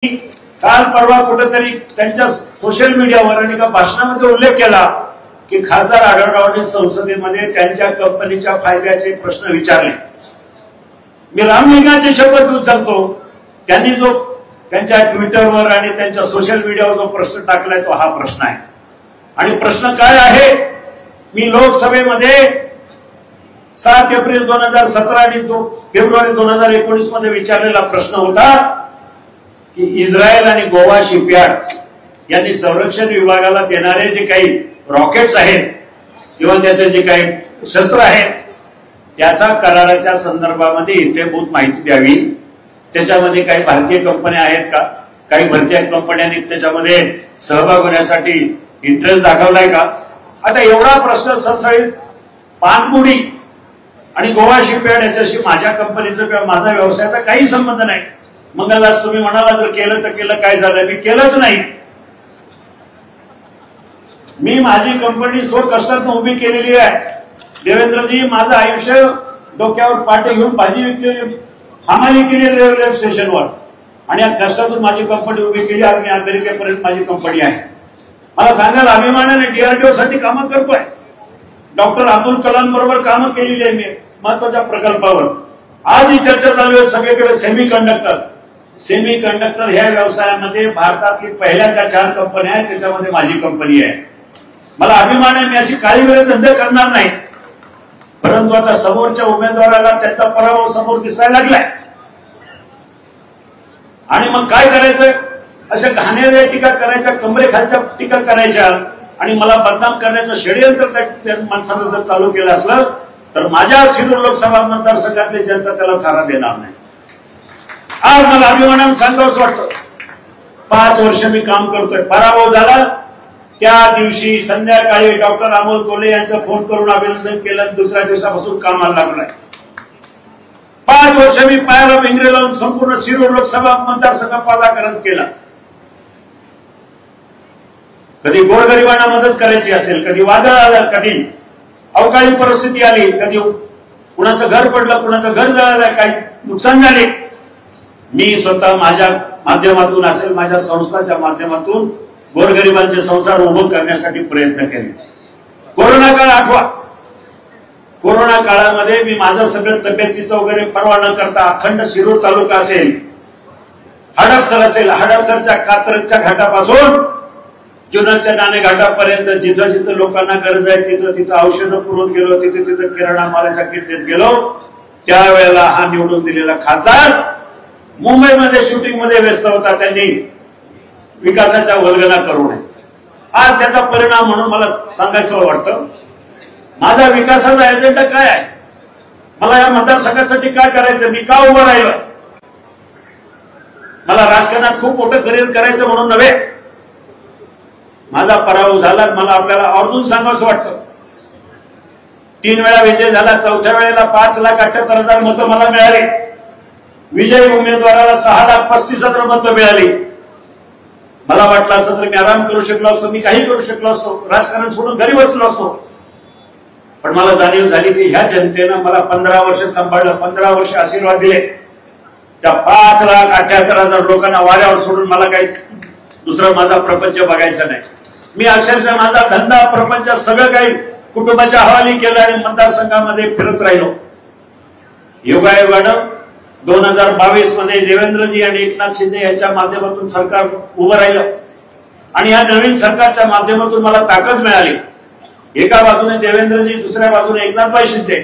काल परवा कुठेतरी त्यांच्या सोशल मीडियावर आणि एका भाषणामध्ये उल्लेख केला की खासदार आढळरावांनी संसदेमध्ये त्यांच्या कंपनीच्या फायद्याचे प्रश्न विचारले। मी रामलिंगाची शपथ घेऊन सांगतो, त्यांनी जो त्यांच्या ट्विटरवर आणि त्यांच्या सोशल मीडियावर जो प्रश्न टाकलाय तो हा प्रश्न आहे। आणि प्रश्न काय आहे, मी लोकसभेमध्ये 7 एप्रिल 2017 आणि फेब्रुवारी 2019 मध्ये विचारलेला प्रश्न होता की इस्रायल आणि गोवा शिपयार्ड यांनी संरक्षण विभागाला देणारे जे काही रॉकेट्स आहेत किंवा त्याचे जे काही शस्त्र आहेत त्याचा कराराच्या संदर्भामध्ये इत्थंभूत माहिती द्यावी। त्याच्यामध्ये काही भारतीय कंपन्या आहेत का, काही भारतीय कंपन्यांनी त्याच्यामध्ये सहभाग होण्यासाठी इंटरेस्ट दाखवलाय का। आता एवढा प्रश्न सळसळीत पानपुडी आणि गोवा शिपयार्ड याच्याशी माझ्या कंपनीचा किंवा माझा व्यवसायाचा काही संबंध नाही। मग आज तुम्ही म्हणाला जर केलं तर केलं, काय झालं, मी केलंच नाही। मी माझी कंपनी स्वकष्टातून उभी केलेली आहे। देवेंद्रजी माझं आयुष्य डोक्यावर पाटे घेऊन भाजी विकली, हमाली केली रेल्वे स्टेशनवर आणि या कष्टातून माझी कंपनी उभी केली। आज मी अमेरिकेपर्यंत माझी कंपनी आहे। मला सांगायला अभिमानाने डीआरडीओ साठी कामं करतोय, डॉक्टर अब्दुल कलाम बरोबर कामं केलेली आहे मी महत्वाच्या प्रकल्पावर। आज ही चर्चा चालू आहे सगळीकडे सेमीकंडक्टर ह्या व्यवसायामध्ये भारतातली पहिल्या ज्या 4 कंपन्या आहेत त्याच्यामध्ये माझी कंपनी आहे। मला अभिमान आहे, मी अशी काही वेळ धंदे करणार नाही। परंतु आता समोरच्या उमेदवाराला त्याचा पराभव समोर दिसायला लागलाय आणि मग काय करायचं, अशा घाणेरड्या टीका करायच्या, कमरेखालच्या टीका करायच्या आणि मला बदनाम करण्याचं षडयंत्र त्या माणसानं जर चालू केलं असलं तर माझ्या शिरूर लोकसभा मतदारसंघातली जनता त्याला थारा देणार नाही। आज मला अभिमानानं सांगावंच वाटतं, 5 वर्ष मी काम करतोय। पराभव झाला त्या दिवशी संध्याकाळी डॉक्टर अमोल कोल्हे यांचा फोन करून अभिनंदन केलं, दुसऱ्या दिवसापासून कामाला लागलाय। 5 वर्ष मी पायाला भिंगरे लावून संपूर्ण शिरूर लोकसभा मतदारसंघ पादाकरण केला। कधी गोरगरिबांना मदत करायची असेल, कधी वादळ आलं, कधी अवकाळी परिस्थिती आली, कधी कुणाचं घर पडलं, कुणाचं घर जळालं, काही नुकसान झाले, मी स्वतः माझ्या माध्यमातून असेल, माझ्या संस्थाच्या माध्यमातून गोरगरिबांचे संसार उभं करण्यासाठी प्रयत्न केले। कोरोना काळ आठवा, कोरोना काळामध्ये मी माझं सगळं तब्येतीचं वगैरे पर्वा न करता अखंड शिरूर तालुका असेल, हडपसर असेल, हडपसरच्या कात्रजच्या घाटापासून जुन्नरच्या नाणे घाटापर्यंत जिथं जिथं लोकांना गरज आहे तिथं तिथं औषधं पुरवत गेलो, तिथे तिथं किराणा मालाच्या किट देत गेलो। त्यावेळेला हा निवडून दिलेला खासदार मुंबईमध्ये शूटिंग मध्ये व्यस्त होता, त्यांनी विकासाच्या वल्गना करू नये। आज त्याचा परिणाम म्हणून मला सांगायचं वाटतं, माझा विकासाचा एजेंडा काय आहे, मला या मतदारसंघासाठी काय करायचं, मी का उभं राहिलो। मला राजकारणात खूप मोठं करिअर करायचं म्हणून नव्हे। माझा पराभव झाला, मला आपल्याला आवर्जून सांगावंसं वाटतं। 3 वेळा विजय झाला, 4थ्या वेळेला 5,78,000 मतं मला मिळाली। विजयी उमेदवाराला 6,35,000 मतं मिळाली। मला वाटलं असं तर मी आराम करू शकलो असतो, मी काही करू शकलो असतो, राजकारण सोडून घरी बसलो असतो। पण मला जाणीव झाली की ह्या जनतेनं मला 15 वर्ष सांभाळलं, 15 वर्ष आशीर्वाद दिले। त्या 5,78,000 लोकांना वाऱ्यावर सोडून मला काही दुसरा माझा प्रपंच बघायचा नाही। मी अक्षरशः माझा धंदा प्रपंच सगळं काही कुटुंबाच्या हवाली केलं आणि मतदारसंघामध्ये फिरत राहिलो। योगायोगानं 2022 मध्ये देवेंद्रजी आणि एकनाथ शिंदे यांच्या माध्यमातून सरकार उभं राहिलं आणि या नवीन सरकारच्या माध्यमातून मला ताकद मिळाली। एका बाजूने देवेंद्रजी, दुसऱ्या बाजूने एकनाथभाई शिंदे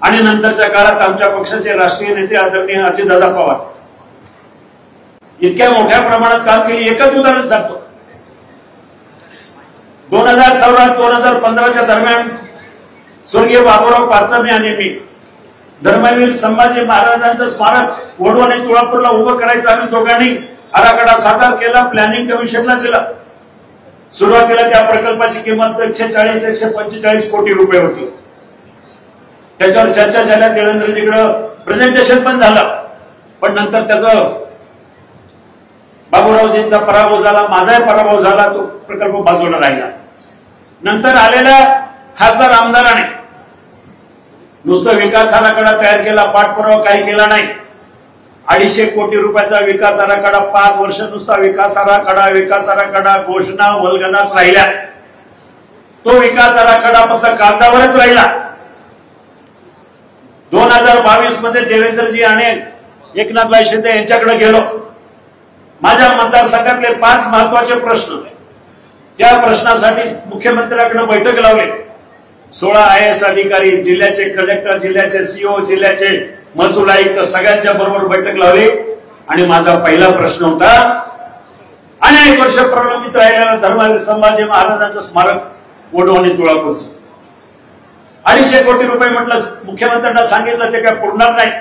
आणि नंतरच्या काळात आमच्या पक्षाचे राष्ट्रीय नेते आदरणीय अजितदादा पवार इतक्या मोठ्या प्रमाणात काम केली। एकच उदाहरण सांगतो, 2014-2015च्या दरम्यान स्वर्गीय बाबूराव पाचरणे आणि मी धर्मवीर संभाजी महाराजांचं स्मारक वडवण आणि तुळापूरला उभं करायचं आम्ही दोघांनी आराखडा सादर केला, प्लॅनिंग कमिशनला दिला। सुरुवातीला त्या प्रकल्पाची किंमत 140-145 कोटी रुपये होती। त्याच्यावर चर्चा झाल्या, देवेंद्रजीकडे प्रेझेंटेशन पण झालं, पण नंतर त्याचं बाबूरावजींचा पराभव झाला, माझाही पराभव झाला, तो प्रकल्प बाजूला राहिला। नंतर आलेल्या खासदार आमदाराने नुसतं विकास आराखडा तयार केला, पाठपुरावा काही केला नाही। 250 कोटी रुपयाचा विकास आराखडा, 5 वर्ष नुसता विकास आराखडा घोषणा वल्गनाच राहिल्या. तो विकास आराखडा फक्त कागदावरच राहिला. 2022 मध्ये देवेंद्रजी आणि एकनाथभाई शिंदे यांच्याकडे गेलो. माझ्या मतदारसंघातले 5 महत्वाचे प्रश्न, त्या प्रश्नासाठी मुख्यमंत्र्यांकडे बैठक लावली. 16 IAS अधिकारी, जिल्ह्याचे कलेक्टर, जिल्ह्याचे सीओ, जिल्ह्याचे महसूल आयुक्त सगळ्यांच्या बरोबर बैठक लावली. आणि माझा पहिला प्रश्न होता, अनेक वर्ष प्रलंबित राहिलेलं धर्मवीर संभाजी महाराजांचं स्मारक वडवणी तुळापूरचं 250 कोटी रुपये म्हटलं. मुख्यमंत्र्यांना सांगितलं ते काय पुरणार नाही,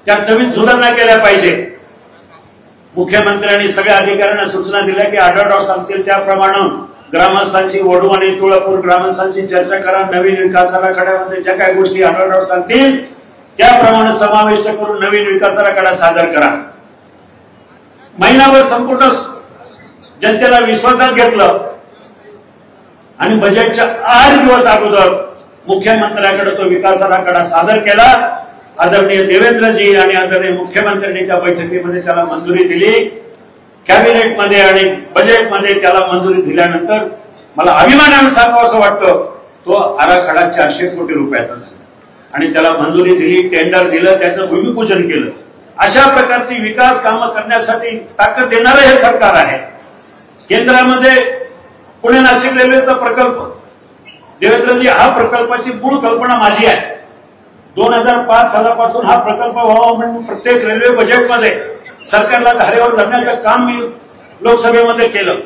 त्यात नवीन सुधारणा केल्या पाहिजे. मुख्यमंत्र्यांनी सगळ्या अधिकाऱ्यांना सूचना दिल्या की आढळराव सांगतील त्याप्रमाणे ग्रामस्थांची वडवणी तुळापूर ग्रामस्थांची चर्चा करा. नवीन विकास आराखड्यामध्ये ज्या काही गोष्टी आढळराव सांगतील त्याप्रमाणे समाविष्ट करून नवीन विकास आराखडा सादर करा. महिनाभर संपूर्ण जनतेला विश्वासात घेतलं आणि बजेटच्या 8 दिवस अगोदर मुख्यमंत्र्यांकडे तो विकास आराखडा सादर केला. आदरणीय देवेंद्रजी आणि आदरणीय मुख्यमंत्र्यांनी त्या बैठकीमध्ये त्याला मंजुरी दिली. कॅबिनेटमध्ये आणि बजेटमध्ये त्याला मंजुरी दिल्यानंतर मला अभिमानाने सांगावं असं वाटतं, तो आराखडा 400 कोटी रुपयाचा झाला आणि त्याला मंजुरी दिली, टेंडर दिलं, त्याचं भूमिपूजन केलं. अशा प्रकारची विकास कामं करण्यासाठी ताकद देणारं हे सरकार आहे. केंद्रामध्ये पुणे नाशिक रेल्वेचा प्रकल्प, देवेंद्रजी हा प्रकल्पाची मूळ कल्पना माझी आहे. 2005 सालापासून हा प्रकल्प व्हावा म्हणून प्रत्येक रेल्वे बजेटमध्ये सरकारला धारेवर धरण्याचं काम मी लोकसभेमध्ये केलं.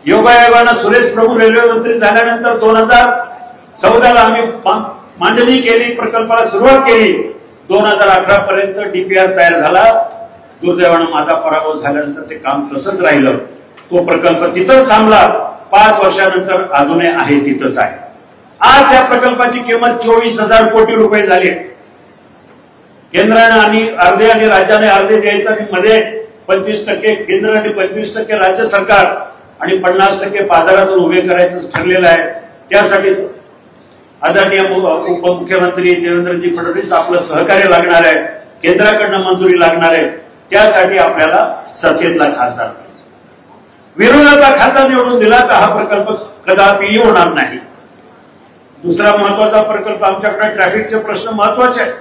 योगायोगानं सुरेश प्रभू रेल्वे मंत्री झाल्यानंतर 2014ला आम्ही मांडणी केली, प्रकल्पाला सुरुवात केली. 2018 पर्यंत DPR तयार झाला. दुर्दैवानं माझा पराभव झाल्यानंतर ते काम तसंच राहिलं. तो प्रकल्प तिथंच थांबला. 5 वर्षानंतर अजूनही आहे तिथंच आहे. आज त्या प्रकल्पाची किंमत 24,000 कोटी रुपये झाली. केंद्राने आणि राज्याने अर्धे द्यायचं आणि मध्ये 25% केंद्र आणि 25% राज्य सरकार आणि 50% बाजारातून उभे करायचं ठरलेलं आहे. त्यासाठी आदरणीय उपमुख्यमंत्री देवेंद्रजी फडणवीस आपलं सहकार्य लागणार आहे, केंद्राकडनं मंजुरी लागणार आहे. त्यासाठी आपल्याला सत्तेतला खासदार पाहिजे. विरोधातला खासदार निवडून दिला तर हा प्रकल्प कदापिही होणार नाही. दुसरा महत्वाचा प्रकल्प आमच्याकडे ट्रॅफिकचे प्रश्न महत्वाचे आहेत.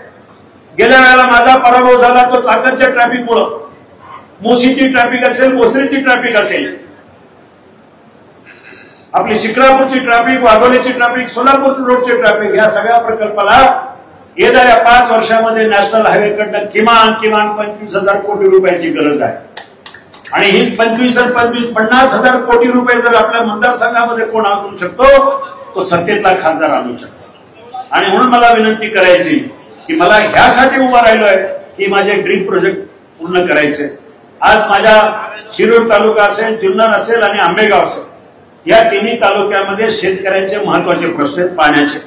गेल्या वेळेला माझा पराभव झाला तो चाकणच्या ट्रॅफिकमुळे. मोशीची ट्रॅफिक असेल, भोसरीची ट्रॅफिक असेल, आपली शिक्रापूरची ट्रॅफिक, वाघोलीची ट्रॅफिक, सोलापूर रोडची ट्रॅफिक, या सगळ्या प्रकल्पाला येणाऱ्या 5 वर्षामध्ये नॅशनल हायवेकडनं किमान 25,000 कोटी रुपयाची गरज आहे. आणि ही 50,000 कोटी रुपये जर आपल्या मतदारसंघामध्ये कोण आणू शकतो तो सत्तेतला खासदार आणू शकतो. आणि म्हणून मला विनंती करायची की मला ह्यासाठी उभा राहिलोय की माझे ड्रीम प्रोजेक्ट पूर्ण करायचे. आज माझ्या शिरूर तालुका असेल, जुन्नर असेल आणि आंबेगाव असेल, या तिन्ही तालुक्यामध्ये शेतकऱ्यांचे महत्वाचे प्रश्न आहेत पाण्याचे.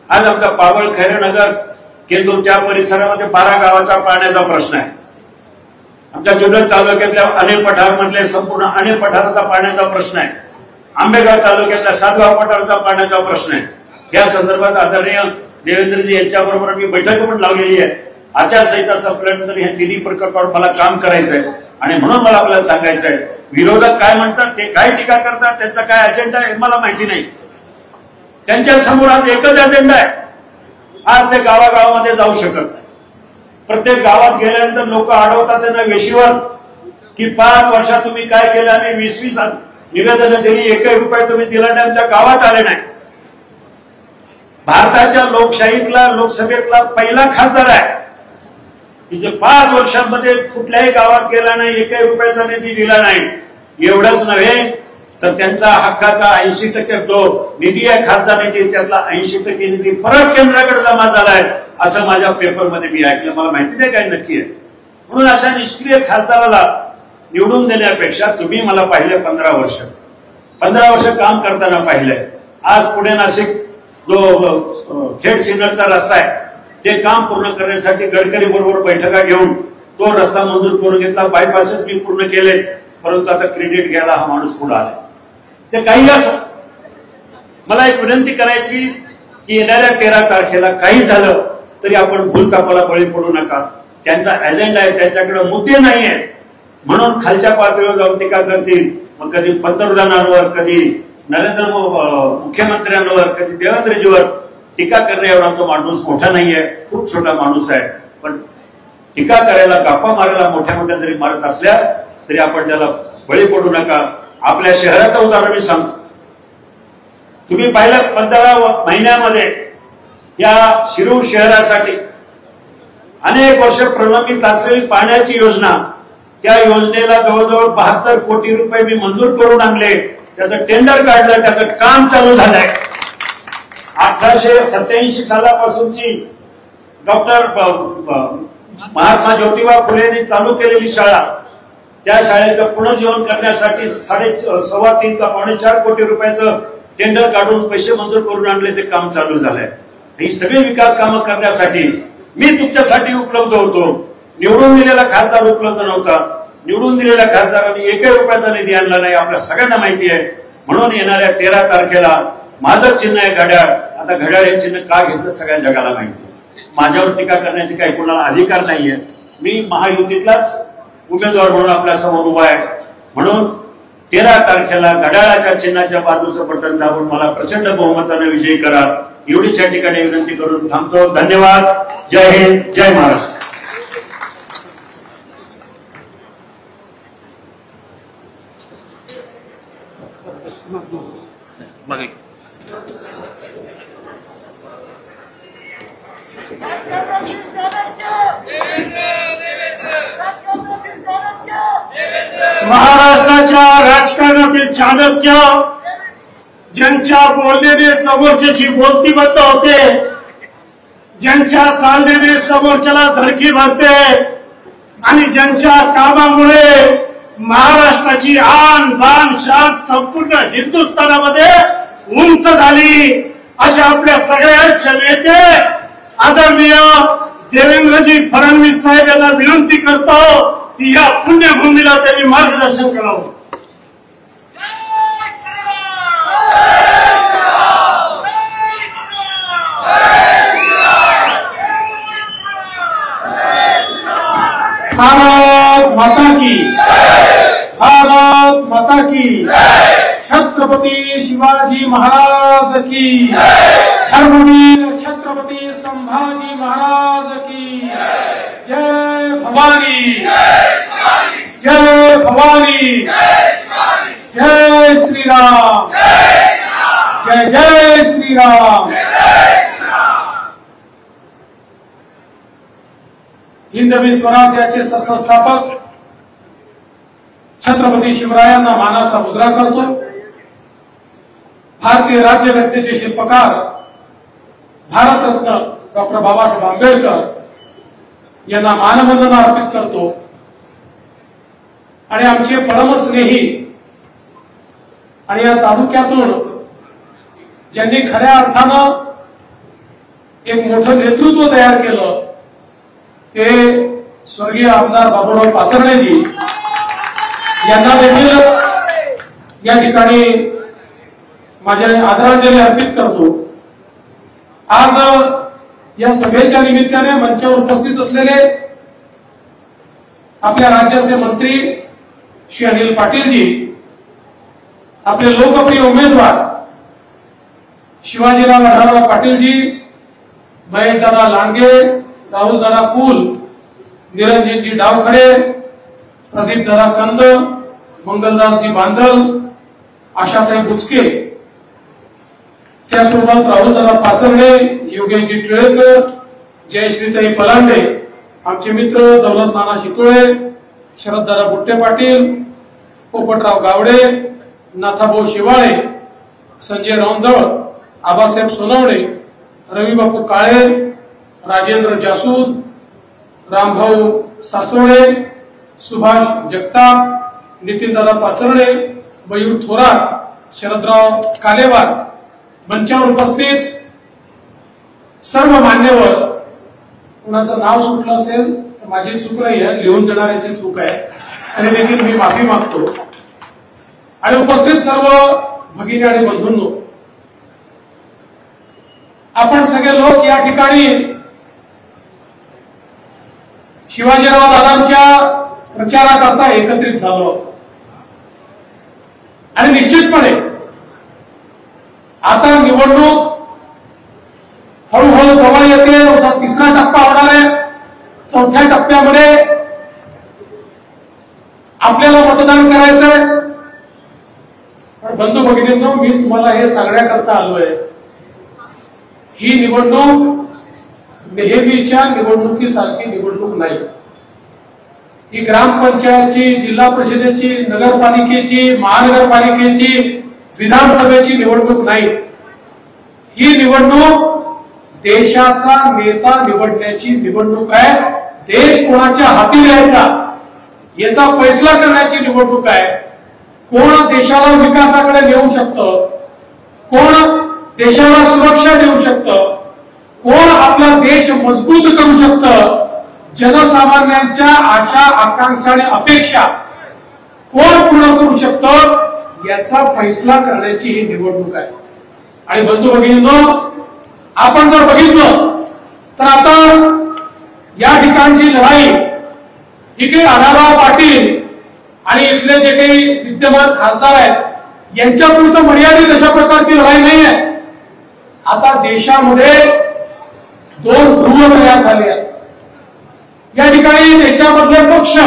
आज आमचा पाबळ, खैरनगर, केंदूरच्या परिसरामध्ये 12 गावाचा पाण्याचा प्रश्न आहे. आमच्या जुन्नर तालुक्यातल्या अनेक पठार मधले संपूर्ण अनेक पठाराचा पाण्याचा प्रश्न आहे. आंबेगाव तालुक्यातल्या सातगाव पठाराचा पाण्याचा प्रश्न आहे. या संदर्भात आदरणीय देवेंद्रजी यांच्याबरोबर मी बैठक पण लावलेली आहे. आचारसंहिता संपल्यानंतर या तिन्ही प्रकल्पावर मला काम करायचं आहे. आणि म्हणून मला आपल्याला सांगायचं आहे, विरोधक काय म्हणतात, ते काय टीका करतात, त्यांचा काय अजेंडा आहे मला माहिती नाही. त्यांच्या समोर आज एकच अजेंडा आहे. आज ते गावागावामध्ये जाऊ शकत नाही. प्रत्येक गावात गेल्यानंतर लोक अडवतात त्यांना वेशीवर की 5 वर्षात तुम्ही काय केलं आणि 20 निवेदनं दिली, 1 रुपये तुम्ही दिला नाही, आमच्या गावात आले नाही. भारताच्या लोकशाहीतला, लोकसभेतला पहिला खासदार आहे की जे 5 वर्षांमध्ये कुठल्याही गावात गेला नाही, 1 रुपयाचा निधी दिला नाही. एवढंच नव्हे तर त्यांचा हक्काचा 80% जो निधी आहे, खासदार निधी, त्यातला 80% निधी परत केंद्राकडे जमा झालाय असं माझ्या पेपरमध्ये मी ऐकलं. मला माहिती नाही काय नक्की आहे. म्हणून अशा निष्क्रिय खासदाराला निवडून देण्यापेक्षा तुम्ही मला पाहिलं 15 वर्ष काम करताना पाहिलंय. आज पुणे नाशिक जो खेड सिन्नरचा रस्ता आहे ते काम पूर्ण करण्यासाठी गडकरी बरोबर बैठका घेऊन तो रस्ता मंजूर करून घेतला. बायपासेस मी पूर्ण केले, परंतु आता क्रेडिट घ्यायला हा माणूस पुढे आला. ते काही असो, मला एक विनंती करायची की येणाऱ्या 13 तारखेला काही झालं तरी आपण भूलथापाला बळी पडू नका. त्यांचा अजेंडा आहे, त्यांच्याकडे मुद्दे नाही आहे म्हणून खालच्या पातळीवर जाऊन टीका करतील. मग कधी पंतप्रधानांवर, कधी नरेंद्र मुख्यमंत्र्यांवर, कधी देवेंद्रजीवर टीका करणे एवढा तो माणूस मोठा नाहीये, खूप छोटा माणूस आहे. पण टीका करायला, गप्पा मारायला मोठ्या मोठ्या जरी मारत असल्या तरी आपण त्याला बळी पडू नका. आपल्या शहराचं उदाहरण मी सांगतो. तुम्ही पाहिलं 15 महिन्यामध्ये या शिरूर शहरासाठी अनेक वर्ष प्रलंबित असलेली पाण्याची योजना, त्या योजनेला जवळजवळ 72 कोटी रुपये मी मंजूर करून आणले. त्याचं टेंडर काढलं, त्याचं काम चालू झालंय. 1887 सालापासूनची डॉक्टर महात्मा ज्योतिबा फुलेंनी चालू केलेली शाळा, त्या शाळेचं पुनर्जीवन करण्यासाठी 3.5 का 4.5 कोटी रुपयाचं टेंडर काढून पैसे मंजूर करून आणले. ते काम चालू झालंय. ही सगळी विकास कामं करण्यासाठी मी तुमच्यासाठी उपलब्ध होतो. निवडून दिलेला खासदार उपलब्ध नव्हता. निवडून दिलेल्या खासदारांनी 1 रुपयाचा निधी आणला नाही, आपल्या सगळ्यांना माहिती आहे. म्हणून येणाऱ्या 13 तारखेला माझं चिन्ह आहे घड्याळ. आता घड्याळ हे चिन्ह का घेतलं सगळ्या जगाला माहिती. माझ्यावर टीका करण्याचे काही कोणाला अधिकार नाहीये. मी महायुतीतलाच उमेदवार म्हणून आपल्या समोर उभा आहे. म्हणून 13 तारखेला घड्याळाच्या चिन्हाच्या बाजूचं बटन दाबून मला प्रचंड बहुमताने विजयी करा, एवढीच या ठिकाणी विनंती करून थांबतो. धन्यवाद. जय हिंद, जय महाराष्ट्र. महाराष्ट्राच्या राजकारणातील चाणक्य, ज्यांच्या बोलण्याने समोरच्याची बोलती बंद होते, ज्यांच्या चालण्याने समोरच्याला धडकी भरते आणि ज्यांच्या कामामुळे महाराष्ट्राची आन बान शान संपूर्ण हिंदुस्थानामध्ये उंच झाली, अशा आपल्या सगळ्यांचे नेते आदरणीय देवेंद्रजी फडणवीस साहेब यांना विनंती करतो की या पुण्यभूमीला त्यांनी मार्गदर्शन करावं. भारत माता की, भारत माता की, छत्रपती शिवाजी महाराज की, धर्मवीर छत्रपती संभाजी महाराज की. जय भवानी, जय भवानी, जय श्री राम, जय जय श्री राम. हिंदवी स्वराज्याचे संस्थापक छत्रपती शिवरायांना मानाचा मुजरा करतो. भारतीय राज्यघटनेचे शिल्पकार भारतरत्न डॉक्टर बाबासाहेब आंबेडकर यांना मानवंदना अर्पित करतो. आणि आमचे परमस्नेही आणि या तालुक्यातून ज्यांनी खऱ्या अर्थानं एक मोठं नेतृत्व तयार केलं ते स्वर्गीय आमदार बाबूराव पाचर्णेजी यांना देखील या ठिकाणी माझ्या आदरांजली अर्पित करतो. आज या सभेच्या निमित्ताने मंचावर उपस्थित असलेले आपल्या राज्याचे मंत्री श्री अनिल पाटीलजी, आपले लोकप्रिय उमेदवार शिवाजीराव आढळराव पाटीलजी, महेशदादा लांडगे, राहुलदादा कुल, निरंजनजी डावखडे, प्रदीपदादा कंद, मंगलदासजी बांदल, आशाताई बुचके, त्यासोबत राहुलदादा पाचर्णे, योगेशजी टिळेकर, जयश्रीताई पलांडे, आमचे मित्र दौलत नाना शितोळे, शरददादा बुट्टे पाटील, पोपटराव गावडे, नाथाभाऊ शिवाळे, संजय रौंदळ, आबासाहेब सोनवणे, रविबापू काळे, राजेंद्र जासूद, रामभाऊ सासवडे, सुभाष जगताप, नितीनदादा पाचर्णे, मयूर थोरात, शरदराव कालेवार, मंचावर उपस्थित सर्व मान्यवर, कुणाचं नाव सुटलं असेल तर माझी चूक नाही आहे, लिहून देणाऱ्याची चूक आहे, तरी देखील मी माफी मागतो. आणि उपस्थित सर्व भगिनी आणि बंधूंनो, आपण सगळे लोक या ठिकाणी शिवाजीराव दादांच्या प्रचाराकरता एकत्रित झालो आणि निश्चितपणे आता निवडणूक हळूहळू जवळ येते. उद्या तिसरा टप्पा होणार आहे. चौथ्या टप्प्यामध्ये आपल्याला मतदान करायचंय. पण बंधू भगिनींनो, मी तुम्हाला हे सांगण्याकरता आलोय, ही निवडणूक नेहमीच्या निवडणुकीसारखी निवडणूक नाही. ही ग्रामपंचायतची, जिल्हा परिषदेची, नगरपालिकेची, महानगरपालिकेची, विधानसभेची निवडणूक नाही. ही निवडणूक देशाचा नेता निवडण्याची निवडणूक आहे. देश कोणाच्या हाती द्यायचा याचा फैसला करण्याची निवडणूक आहे. कोण देशाला विकासाकडे नेऊ शकतं, कोण देशाला सुरक्षा देऊ शकतं, कोण आपला देश मजबूत करू शकतं, जनसामान्यांच्या आशा आकांक्षा आणि अपेक्षा कोण पूर्ण करू शकतं याचा फैसला करण्याची ही निवडणूक आहे. आणि बंधू भगिनींनो, आपण जर बघितलं तर आता या ठिकाणची लढाई इकडे आढाराव पाटील आणि इथले जे काही विद्यमान खासदार आहेत यांच्यापुरतं मर्यादित अशा प्रकारची लढाई नाही आहे. आता देशामध्ये दोन ध्रुव तयार झाले आहेत. या ठिकाणी देशामधले पक्ष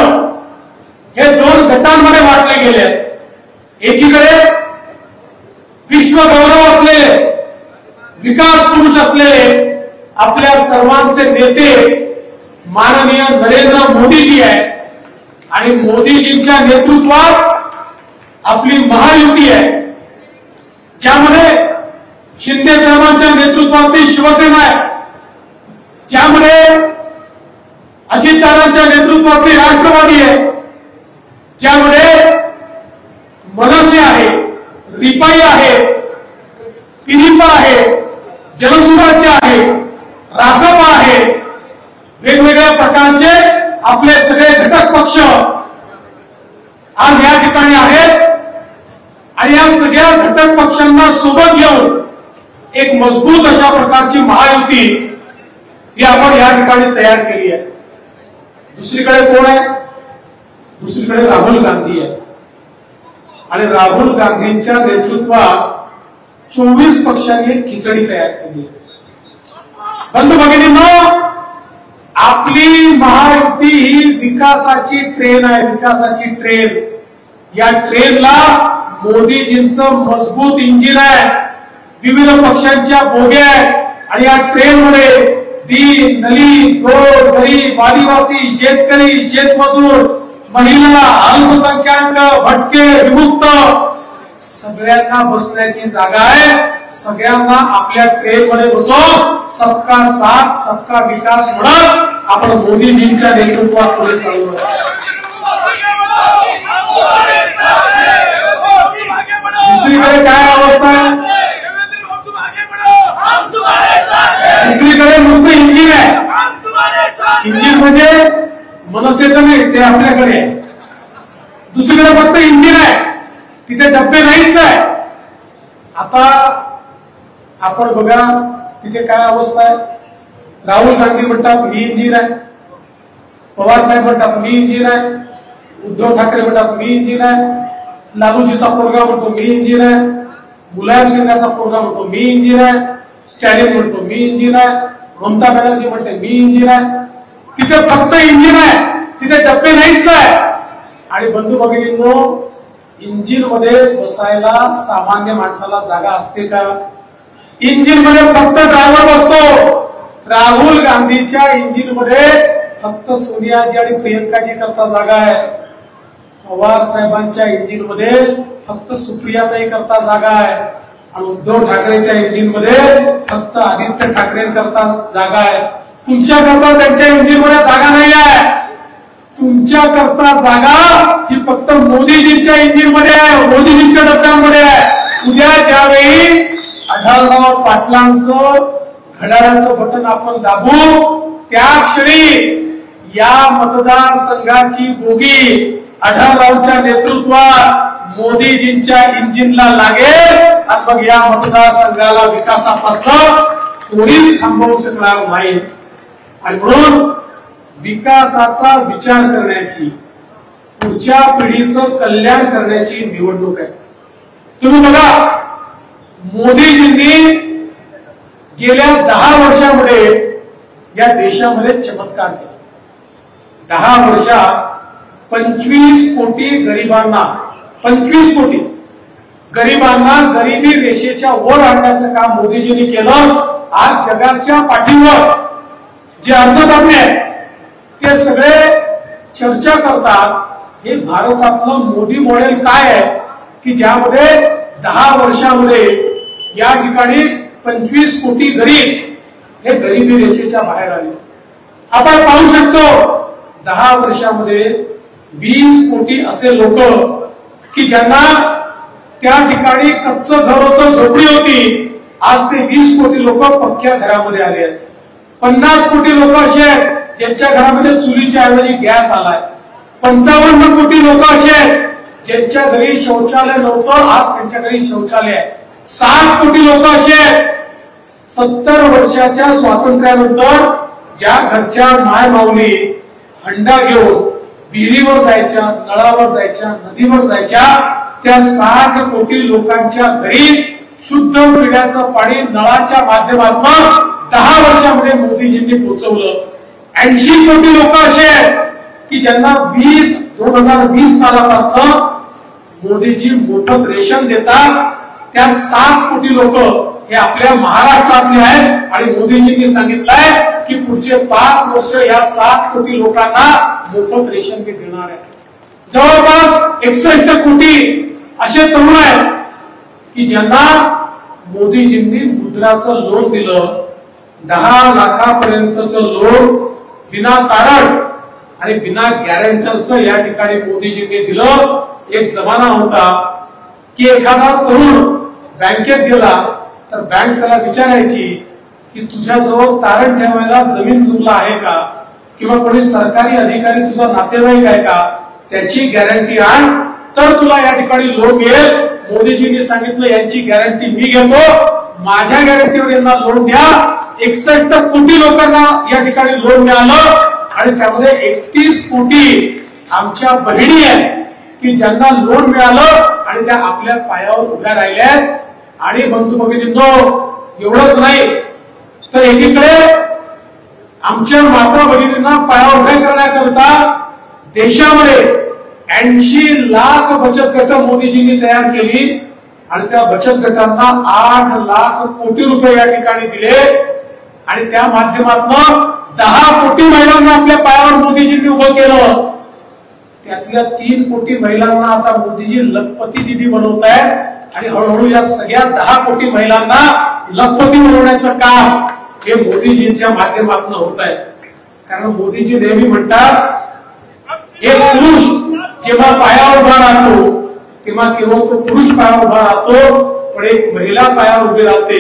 हे दोन गटांमध्ये वाटले गेले आहेत. एकीकडे विश्वगौरव असलेले, विकास पुरुष असलेले आपल्या सर्वांचे नेते माननीय नरेंद्र मोदीजी आहे आणि मोदीजींच्या नेतृत्वात आपली महायुती आहे, ज्यामध्ये शिंदे साहेबांच्या नेतृत्वातली शिवसेना आहे, ज्यामध्ये अजितदादांच्या नेतृत्वातली राष्ट्रवादी आहे, ज्यामध्ये मनसे आहे, रिपाई आहे, पिरिपा आहे, जनसुराज्य आहे, रासपा आहे. वेगवेगळ्या प्रकारचे आपले सगळे घटक पक्ष आज या ठिकाणी आहेत आणि या सगळ्या घटक पक्षांना सोबत घेऊन एक मजबूत अशा प्रकारची महायुती ही आपण या ठिकाणी तयार केली आहे. दुसरीकडे कोण आहे? दुसरीकडे राहुल गांधी आहे आणि राहुल गांधींच्या नेतृत्वात 24 पक्षांनी एक खिचडी तयार केली. बंधू भगिनींनो, आपली महायुती ही विकासाची ट्रेन आहे, विकासाची ट्रेन. या ट्रेनला मोदीजींचं मजबूत इंजिन आहे, विविध पक्षांच्या बोग्या आहेत आणि या ट्रेनमध्ये दीन, दलित, गोर, गरीब, आदिवासी, शेतकरी, शेतमजूर, महिला, अल्पसंख्याक, भटके, विमुक्त सगळ्यांना बसण्याची जागा आहे. सगळ्यांना आपल्या ट्रेनमध्ये बसवून सबका साथ सबका विकास म्हणत आपण मोदीजींच्या नेतृत्वात पुढे चालू आहे. दुसरीकडे काय अवस्था आहे? दुसरीकडे नुसतं इंजिन आहे. इंजिन म्हणजे मनसेचं नाही, ते आपल्याकडे आहे. दुसरीकडे फक्त इंजिन आहे, तिथे डब्बे नाहीच आहे. आता आपण बघा तिथे काय अवस्था आहे. राहुल गांधी म्हणतात मी इंजिन आहे, पवार साहेब म्हणतात मी इंजिन आहे, उद्धव ठाकरे म्हणतात मी इंजिन आहे, लालूजीचा पोरगा म्हणतो मी इंजिन आहे, मुलायम सिंगाचा पोरगा म्हणतो मी इंजिन आहे, स्टॅलिन म्हणतो मी इंजिन आहे, ममता बॅनर्जी म्हणते मी इंजिन आहे. तिथे फक्त इंजिन आहे, तिथे डब्बे नाहीच आहे. आणि बंधू भगिनींनो, इंजिन मध्ये बसायला सामान्य माणसाला जागा असते का? इंजिन मध्ये फक्त ड्रायव्हर बसतो. राहुल गांधीच्या इंजिन मध्ये फक्त सोनियाजी आणि प्रियंकाजी करता जागा आहे. पवार साहेबांच्या इंजिन मध्ये फक्त सुप्रियाताई करता जागा आहे आणि उद्धव ठाकरेच्या इंजिन मध्ये फक्त आदित्य ठाकरे करता जागा आहे. तुमच्या करता त्यांच्या इंजिन मध्ये जागा नाही आहे. तुमच्या करता जागा ही फक्त मोदीजींच्या इंजिन मध्ये आहे, मोदीजींच्या डब्यांमध्ये आहे. उद्या ज्यावेळी आढळराव पाटलांचं घड्याळाचं बटन आपण दाबू, त्या क्षणी या मतदारसंघाची बोगी आढळरावच्या नेतृत्वात मोदीजींच्या इंजिनला लागेल आणि मग या मतदारसंघाला विकासापासून कोणीच थांबवू शकणार नाही. आणि म्हणून विकासाचा विचार करण्याची, पुढच्या पिढीचं कल्याण करण्याची निवडणूक आहे. तुम्ही बघा, मोदीजींनी गेल्या 10 वर्षामध्ये या देशामध्ये चमत्कार केला. 10 वर्षात 25 कोटी गरिबांना, 25 कोटी गरिबांना गरिबी रेषेच्या वर आणण्याचं काम मोदीजींनी केलं. आज जगाच्या पाठीवर जे अर्थतज्ञ आहेत ते सगळे चर्चा करतात, हे भारतातलं मोदी मॉडेल काय आहे की ज्यामध्ये 10 वर्षामध्ये या ठिकाणी 25 कोटी गरीब हे गरिबी रेषेच्या बाहेर आले. आपण पाहू शकतो 10 वर्षामध्ये 20 कोटी असे लोक की ज्यांना त्या ठिकाणी कच्चं घर होतं, झोपडी होती, आज ते 20 कोटी लोक पक्क्या घरामध्ये आले आहेत. 50 कोटी लोक असे आहेत ज्यांच्या घरामध्ये चुलीच्या ऐवजी गॅस आलाय. 55 कोटी लोक असे आहेत ज्यांच्या घरी शौचालय नव्हतं, आज त्यांच्या घरी शौचालय आहे. 7 कोटी लोक असे आहेत 70 वर्षाच्या स्वातंत्र्यानंतर ज्या घरच्या माय माऊली हंडा घेऊन विहिरीवर जायच्या, नळावर जायच्या, नदीवर जायच्या, त्या 60 कोटी लोकांच्या घरी शुद्ध पिण्याचं पाणी नळाच्या माध्यमातून 10 वर्षामध्ये मोदीजींनी पोहोचवलं. 80 कोटी लोक असे आहेत की ज्यांना 2020 सालापासून मोदीजी मोफत रेशन देतात. त्यात 7 कोटी लोक हे आपल्या महाराष्ट्रातले आहेत आणि मोदीजींनी सांगितलंय की पुढचे 5 वर्ष या 7 कोटी लोकांना मोफत रेशन मी देणार आहे. जवळपास 61 कोटी असे तरुण आहेत की ज्यांना मोदीजींनी मुद्राचं लोन दिलं. 10 लाखापर्यंतचं लोन विना तारण आणि विना गॅरंटरचं या ठिकाणी मोदीजींनी दिलं. एक जमाना होता की एखादा तरुण बँकेत गेला तर बँक त्याला विचारायची की तुझ्याजवळ तारण ठेवायला जमीन जुमला आहे का, किंवा कोणी सरकारी अधिकारी तुझा नातेवाईक आहे का, त्याची गॅरंटी आण तर तुला या ठिकाणी लोन मिळेल. मोदीजींनी सांगितलं यांची गॅरंटी मी घेतो, माझ्या गॅरंटीवर यांना लोन द्या. 61 कोटी लोकांना या ठिकाणी लोन मिळालं आणि त्यामध्ये 31 कोटी आमच्या बहिणी आहेत की ज्यांना लोन मिळालं आणि त्या आपल्या पायावर उभ्या राहिल्या. आणि बंधू भगिनींनो, एवढंच नाही तर एकीकडे आमच्या माता भगिनींना पायावर उभ्या करण्याकरता देशामध्ये 80 लाख बचत गट मोदीजींनी तयार केली आणि त्या बचत गटांना 8 लाख कोटी रुपये या ठिकाणी दिले आणि त्या माध्यमातून 10 कोटी महिलांना आपल्या पायावर मोदीजींनी उभं केलं. त्यातल्या 3 कोटी महिलांना आता मोदीजी लखपती दिदी बनवत आहेत आणि हळूहळू या सगळ्या 10 कोटी महिलांना लखपती बनवण्याचं काम हे मोदीजींच्या माध्यमातून होत आहे. कारण मोदीजी नेहमी म्हणतात एक पुरुष जेव्हा पायावर उभा राहतो तेव्हा केवळ तो पुरुष पायावर उभा राहतो, पण एक महिला पायावर उभी राहते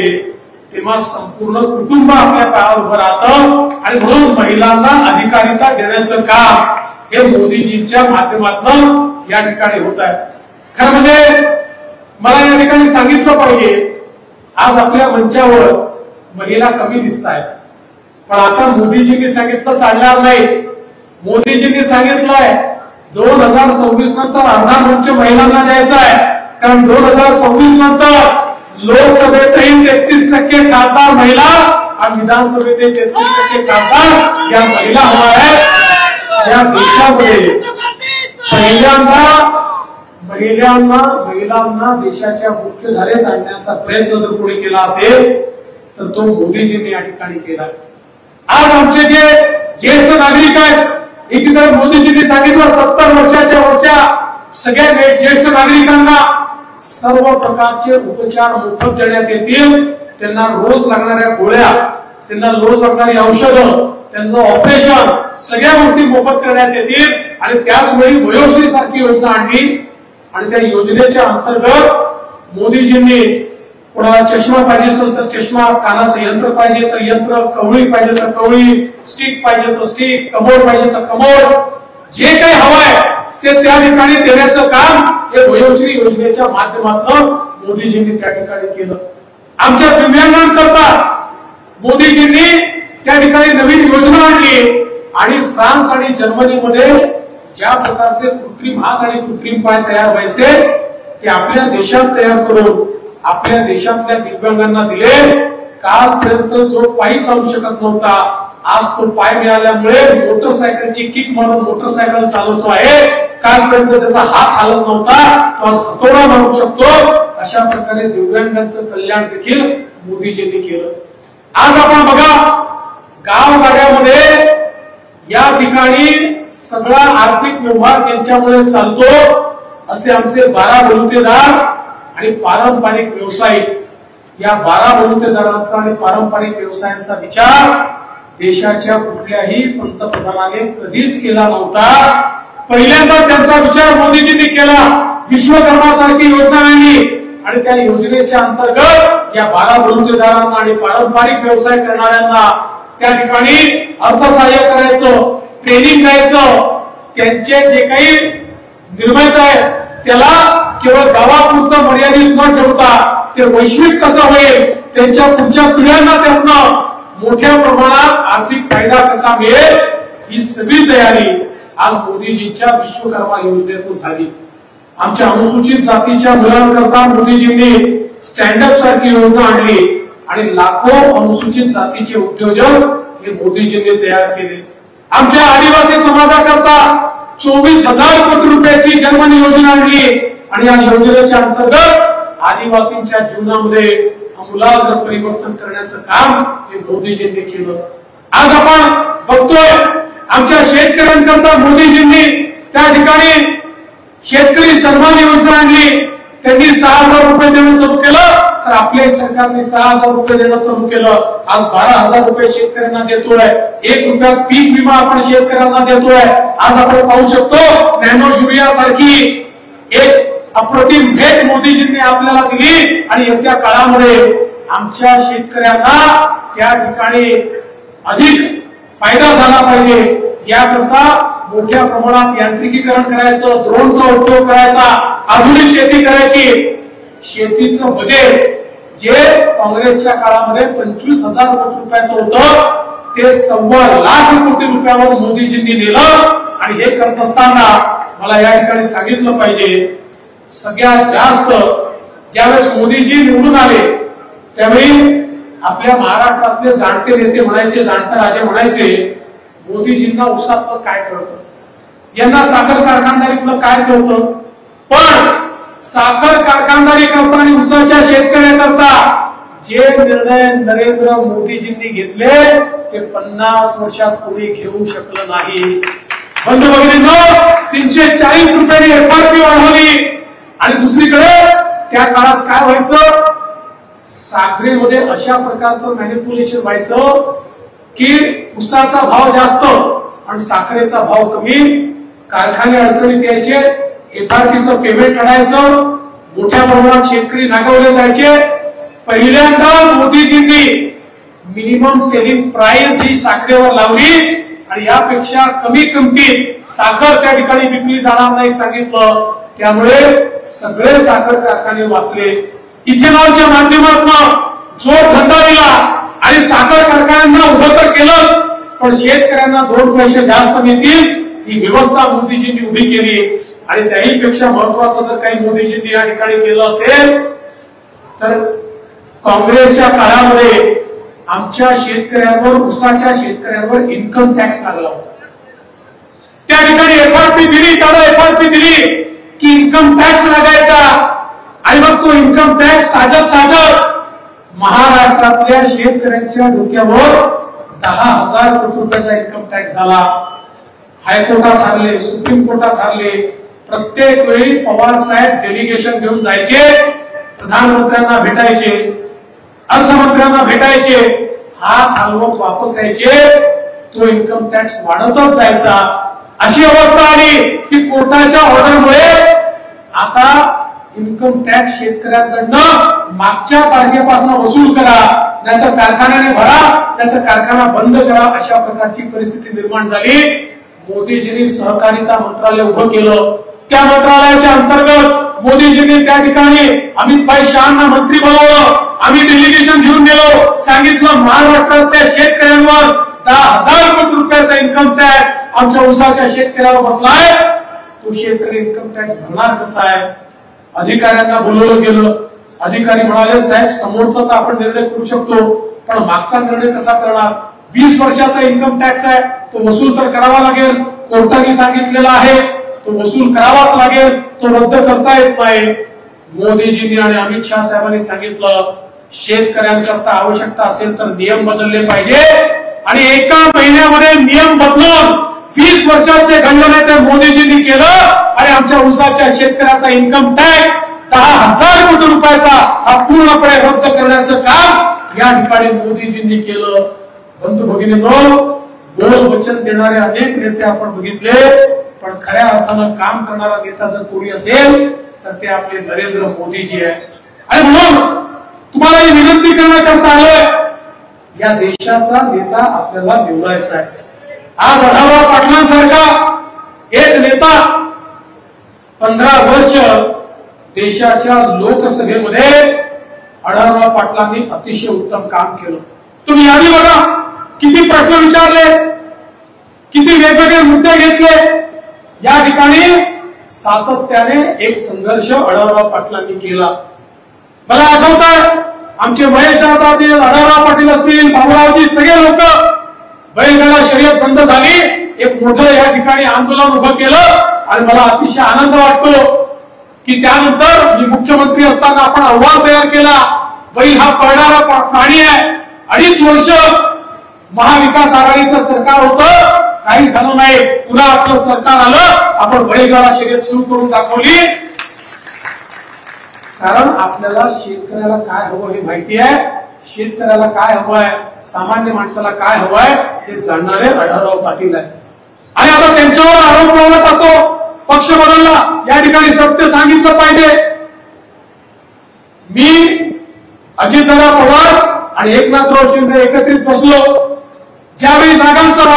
तेव्हा संपूर्ण कुटुंब आपल्या पायावर उभं राहतं. आणि म्हणून महिलांना अधिकारिता देण्याचं काम हे मोदीजींच्या माध्यमातून या ठिकाणी होत आहे. खरं म्हणजे मला या ठिकाणी सांगितलं पाहिजे, आज आपल्या मंचावर महिला कमी दिसत आहेत, पण आता मोदीजींनी सांगितलं चालणार नाही. मोदीजींनी सांगितलंय 2026 नंतर अर्धा मंच महिलांना द्यायचा आहे. कारण 2026 नंतर लोकसभेतही 33% खासदार महिला आणि विधानसभेतही 33% खासदार या महिला होणार आहेत. या देशामध्ये महिलांना देशाच्या मुख्यधारेत आणण्याचा प्रयत्न जर कोणी केला असेल तर तो मोदीजींनी या ठिकाणी केला. आज आमचे जे ज्येष्ठ नागरिक आहेत, एकीकडे मोदीजींनी सांगितलं 70 वर्षाच्या वरच्या सगळ्या ज्येष्ठ नागरिकांना सर्व प्रकारचे उपचार मोफत देण्यात येतील. त्यांना रोज लागणाऱ्या गोळ्या, त्यांना रोज लागणारी औषधं, त्यांना ऑपरेशन सगळ्या गोष्टी मोफत करण्यात येतील. आणि त्याच वेळी वयोश्री सारखी योजना आणली आणि त्या योजनेच्या अंतर्गत मोदीजींनी कोणाला चष्मा पाहिजे असेल तर चष्मा, कानाचं यंत्र पाहिजे तर यंत्र, कवळी पाहिजे तर कवळी, स्टिक पाहिजे तर स्टिक, कमोड पाहिजे तर कमोड, जे काही हवंय ते त्या ठिकाणी देण्याचं काम हे वयोश्री योजनेच्या माध्यमातून मोदीजींनी त्या ठिकाणी केलं. आमच्या दिव्यांगांकरता मोदीजींनी त्या ठिकाणी नवीन योजना आणली आणि फ्रान्स आणि जर्मनीमध्ये ज्या प्रकारचे कृत्रिम हात आणि कृत्रिम पाय तयार व्हायचे ते आपल्या देशात तयार करून आपल्या देशातल्या दिव्यांगांना दिले. कालपर्यंत जो पायी चालू शकत नव्हता आज तो पाय मिळाल्यामुळे मोटरसायकलची किक मारून मोटरसायकल चालवतो आहे. कालपर्यंत त्याचा हात हालत नव्हता तो आज हातोडा मारू शकतो. अशा प्रकारे दिव्यांगांचं कल्याण देखील मोदीजींनी केलं. आज आपण बघा गावगाड्यामध्ये या ठिकाणी सगळा आर्थिक व्यवहार त्यांच्यामुळे चालतो. असे आमचे 12 बलुतेदार आणि पारंपरिक व्यावसायिक या 12 बलुतेदारांचा आणि पारंपरिक व्यवसायांचा विचार देशाच्या कुठल्याही पंतप्रधानाने कधीच केला नव्हता. पहिल्यांदा त्यांचा विचार मोदीजींनी केला. विश्वकर्मासारखी योजना आणली आणि त्या योजनेच्या अंतर्गत या 12 बलुतेदारांना आणि पारंपरिक व्यवसाय करणाऱ्यांना त्या ठिकाणी अर्थसहाय्य करायचं, ट्रेनिंग द्यायचं. त्यांचे जे काही निर्मित आहे त्याला केवळ गावापुरतं मर्यादित न ठेवता ते वैश्विक कसं होईल, त्यांच्या पुढच्या पिढ्यांना त्यातनं मोठ्या प्रमाणात आर्थिक फायदा कसा मिळेल ही सगळी तयारी आज मोदीजींच्या विश्वकर्मा योजनेतून झाली. आमच्या अनुसूचित जातीच्या मुलांकरता मोदीजींनी स्टँडअप सारखी योजना आणली आणि लाखो अनुसूचित जातीचे उद्योजक हे मोदीजींनी तयार केले. आमच्या आदिवासी समाजाकरता 24,000 कोटी रुपयाची जनमन योजना आणली आणि या योजनेच्या अंतर्गत आदिवासींच्या जीवनामध्ये आमूलाग्र परिवर्तन करण्याचं काम हे मोदीजींनी केलं. आज आपण बघतोय आमच्या शेतकऱ्यांकरता मोदीजींनी त्या ठिकाणी शेतकरी सन्मान योजना आणली. त्यांनी 6,000 रुपये देणं चालू केलं तर आपल्या सरकारने 6,000 रुपये देणं चालू केलं. आज 12,000 रुपये शेतकऱ्यांना देतोय. 1 रुपयात पीक विमा आपण शेतकऱ्यांना देतोय. आज आपण पाहू शकतो नॅनो युरिया सारखी एक अप्रतिम भेट मोदीजींनी आपल्याला दिली आणि येत्या काळामध्ये आमच्या शेतकऱ्यांना त्या ठिकाणी अधिक फायदा झाला पाहिजे याकरता मोठ्या प्रमाणात यांत्रिकीकरण करायचं, ड्रोनचा उपयोग करायचा, आधुनिक शेती करायची. शेतीचं बजेट जे काँग्रेसच्या काळामध्ये 25,000 कोटी रुपयाचं होतं ते 1,25,00,000 कोटी रुपयावर मोदीजींनी नेलं. आणि हे करत असताना मला या ठिकाणी सांगितलं पाहिजे सगळ्यात जास्त ज्यावेळेस मोदीजी निवडून आले त्यावेळी आपल्या महाराष्ट्रातले जाणते नेते म्हणायचे, जाणते राजे म्हणायचे मोदीजींना उसातलं काय कळतं, यांना साखर कारखानदारीतलं काय कळतं. पण साखर कारखानदारी करता आणि उसाच्या शेतकऱ्याकरता जे निर्णय नरेंद्र मोदीजींनी घेतले ते 50 वर्षात कोणी घेऊ शकलं नाही. बंधू भगिनींनो 340 रुपयांनी एफआरपी वाढवली आणि दुसरीकडे त्या काळात काय व्हायचं, साखरेमध्ये अशा प्रकारचं मॅनिप्युलेशन व्हायचं की उसाचा भाव जास्त आणि साखरेचा भाव कमी. कारखाने अडचणीत यायचे, एफआरपीचं पेमेंट अडायचं, मोठ्या प्रमाणात शेतकरी नागवले जायचे. पहिल्यांदा मोदीजींनी मिनिमम सेलिंग प्राइस ही साखरेवर लावली आणि यापेक्षा कमी किमतीत साखर त्या ठिकाणी विकली जाणार नाही सांगितलं. त्यामुळे सगळे साखर कारखाने वाचले. इथेनॉलच्या माध्यमातून जो धंदा दिला आणि साखर कारखान्यांना उभं तर केलंच पण शेतकऱ्यांना 2 पैसे जास्त मिळतील ही व्यवस्था मोदीजींनी उभी केली. आणि त्याहीपेक्षा महत्वाचं जर काही मोदीजींनी या ठिकाणी केलं असेल तर काँग्रेसच्या काळामध्ये आमच्या शेतकऱ्यांवर, उसाच्या शेतकऱ्यांवर इन्कम टॅक्स लागला होता. त्या ठिकाणी एफआरपी दिली, त्याला एफआरपी दिली की इन्कम टॅक्स लागायचा आणि मग तो इन्कम टॅक्स साधत महाराष्ट्रातल्या शेतकऱ्यांच्या डोक्यावर 10,000 कोटी रुपयाचा इन्कम टॅक्स झाला. हायकोर्टात हारले, सुप्रीम कोर्टात हारले. प्रत्येक वेळी पवार साहेब डेलिगेशन घेऊन जायचे, प्रधानमंत्र्यांना भेटायचे, अर्थमंत्र्यांना भेटायचे, हात हलवत वापस यायचे. तो इन्कम टॅक्स वाढतच जायचा. अशी अवस्था आली की कोर्टाच्या ऑर्डरमुळे आता इन्कम टॅक्स शेतकऱ्यांकडनं मागच्या तारखेपासून वसूल करा, नाहीतर कारखान्याने भरा, नाहीतर कारखाना बंद करा, अशा प्रकारची परिस्थिती निर्माण झाली. मोदीजींनी सहकारिता मंत्रालय उभं केलं. त्या मंत्रालयाच्या अंतर्गत मोदीजींनी त्या ठिकाणी अमित भाई शहांना मंत्री बनवलं. आम्ही डेलिगेशन घेऊन गेलो, सांगितलं महाराष्ट्रातल्या शेतकऱ्यांवर 10,000 कोटी रुपयाचा इन्कम टॅक्स आमच्या उसाच्या शेतकऱ्याला बसलाय. तो शेतकरी इन्कम टॅक्स भरणार कसा आहे? अधिकाऱ्यांना बोलवलं गेलं. अधिकारी म्हणाले साहेब समोरचा तर आपण निर्णय करू शकतो, पण मागचा निर्णय कसा करणार? 20 वर्षाचा इन्कम टॅक्स आहे, तो वसूल तर करावा लागेल. कोर्टाने सांगितलेला आहे तो वसूल करावाच लागेल, तो रद्द करता येत नाही. मोदीजींनी आणि अमित शहा साहेबांनी सांगितलं शेतकऱ्यांकरता आवश्यकता असेल तर नियम बदलले पाहिजे. आणि एका महिन्यामध्ये नियम बदलून 20 वर्षाचे घडलं ते मोदीजींनी केलं. आणि आमच्या उसाच्या शेतकऱ्याचा इन्कम टॅक्स 10,000 कोटी रुपयाचा हा पूर्णपणे रद्द करण्याचं काम या ठिकाणी मोदीजींनी केलं. बंधू भगिनींनो, बोल वचन देणारे अनेक नेते आपण बघितले, पण खऱ्या अर्थानं काम करणारा नेता जर कोणी असेल तर ते आपले नरेंद्र मोदीजी आहे. आणि म्हणून तुम्हाला ही विनंती करण्याकरता आलोय, या देशाचा नेता आपल्याला निवडायचा आहे. आज आढळराव पाटलांसारखा एक नेता 15 वर्ष देशाच्या लोकसभेमध्ये आढळराव पाटलांनी अतिशय उत्तम काम केलं. तुम्ही यादी बघा, किती प्रश्न विचारले, किती वेगवेगळे मुद्दे घेतले. या ठिकाणी सातत्याने एक संघर्ष आढळराव पाटलांनी केला. मला आठवतंय आमचे महेश दादा असतील, आढळराव पाटील असतील, बाबूरावजी, सगळे लोक बैलगाडा शर्यत बंद झाली, एक मोठं या ठिकाणी आंदोलन उभं केलं. आणि मला अतिशय आनंद वाटतो की त्यानंतर मी मुख्यमंत्री असताना आपण अहवाल तयार केला. बैल हा पळणारा प्राणी आहे. 2.5 वर्ष महाविकास आघाडीचं सरकार होतं, काही झालं नाही. पुन्हा आपलं सरकार आलं, आपण बैलगाडा शर्यत सुरू करून दाखवली. कारण आपल्याला शेतकऱ्याला काय हवं हे माहिती आहे. शेतकऱ्याला काय हवं आहे, सामान्य माणसाला काय हवं आहे हे जाणणारे आढळराव पाटील आहे. आणि आता त्यांच्यावर आरोप लावला जातो पक्ष बदलला. या ठिकाणी सत्य सांगितलं पाहिजे. मी अजितदादा पवार आणि एकनाथराव शिंदे एकत्रित बसलो. ज्यावेळी जागांचं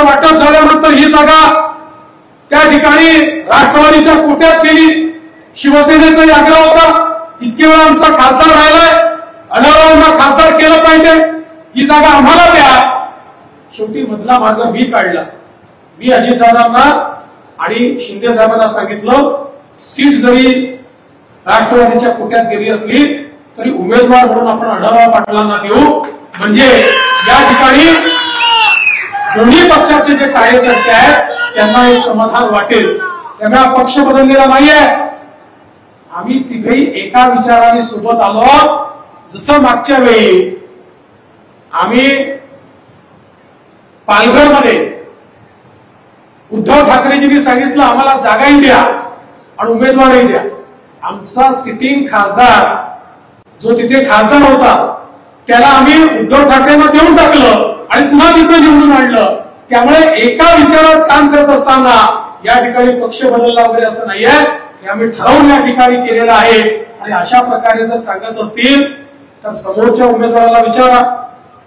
वाटप झाल्यानंतर ही जागा त्या ठिकाणी राष्ट्रवादीच्या कोट्यात गेली. शिवसेनेचाही आग्रह होता, इतके वेळा आमचा खासदार राहिलाय, आढळरावांना खासदार केलं पाहिजे, ही जागा आम्हाला द्या. शेवटी मधला मार्ग मी काढला. मी अजितदादांना आणि शिंदे साहेबांना सांगितलं सीट जरी राष्ट्रवादीच्या कोट्यात गेली असली तरी उमेदवार म्हणून आपण आढळराव पाटलांना देऊ, म्हणजे या ठिकाणी दोन्ही पक्षाचे जे कार्यकर्ते आहेत त्यांना हे समाधान वाटेल. त्यामुळे पक्ष बदललेला नाहीये. आम्ही तिघही एका विचाराने सोबत आलो. जसं मागच्या वेळी आम्ही पालघरमध्ये उद्धव ठाकरेजींनी सांगितलं आम्हाला जागाही द्या आणि उमेदवारही द्या. आमचा सिटिंग खासदार जो तिथे खासदार होता त्याला आम्ही उद्धव ठाकरेंना देऊन टाकलं आणि पुन्हा तिथं निवडून आणलं. त्यामुळे एका विचारात काम करत असताना या ठिकाणी पक्ष बदलला वगैरे असं नाहीये. हे आम्ही ठरवून या ठिकाणी केलेलं आहे. आणि अशा प्रकारे जर सांगत असतील तर समोरच्या उमेदवाराला विचारा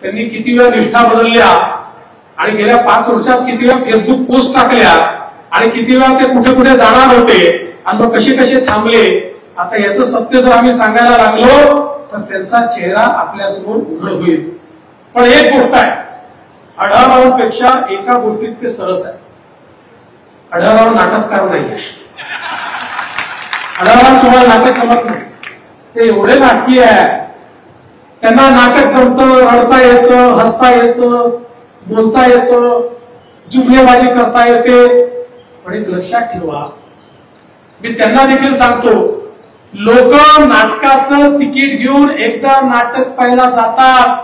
त्यांनी किती वेळा निष्ठा बदलल्या आणि गेल्या 5 वर्षात किती वेळा फेसबुक पोस्ट टाकल्या आणि किती वेळा ते कुठे कुठे जाणार होते आणि मग कसे कसे थांबले. आता याचं सत्य जर आम्ही सांगायला लागलो तर त्यांचा चेहरा आपल्यासमोर उघड होईल. पण एक गोष्ट आहे, आढळरावांपेक्षा एका गोष्टीत ते सरस आहे. आढळराव नाटककार नाही. आढळराव तुम्हाला नाटक जमत नाही, ते एवढे नाटकी आहे. त्यांना नाटक जमतं, रडता येतं, हसता येतं, बोलता येतं, जुमलेबाजी करता येते. पण एक लक्षात ठेवा, मी त्यांना देखील सांगतो, लोक नाटकाचं तिकीट घेऊन एकदा नाटक पाहायला जातात,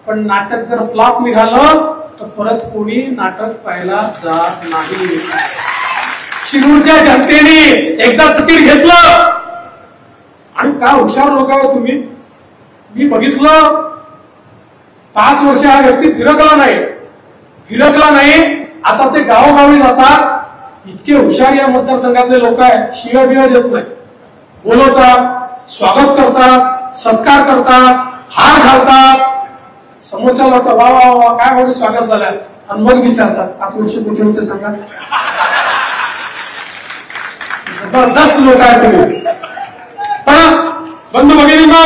पण नाटक जर फ्लॉप निघालं तर परत कोणी नाटक पाहायला जात नाही. शिरूरच्या जनतेने एकदा तिकीट घेतलं आणि का हुशार लोक आहे तुम्ही. मी बघितलं 5 वर्ष हा व्यक्ती फिरकला नाही. आता ते गावोगावी जातात. इतके हुशार या मतदारसंघातले लोक आहेत, शिव्या बिव्या देत नाही, बोलवतात, स्वागत करतात, सत्कार करतात, हार घालतात. समोरच्या लोक वा वा वा काय माझं स्वागत झालं आणि मग विचारतात 5 वर्ष कुठे होते सांगा. जबरदस्त लोक आहेत तुम्ही. पण बंधू भगिनींनो,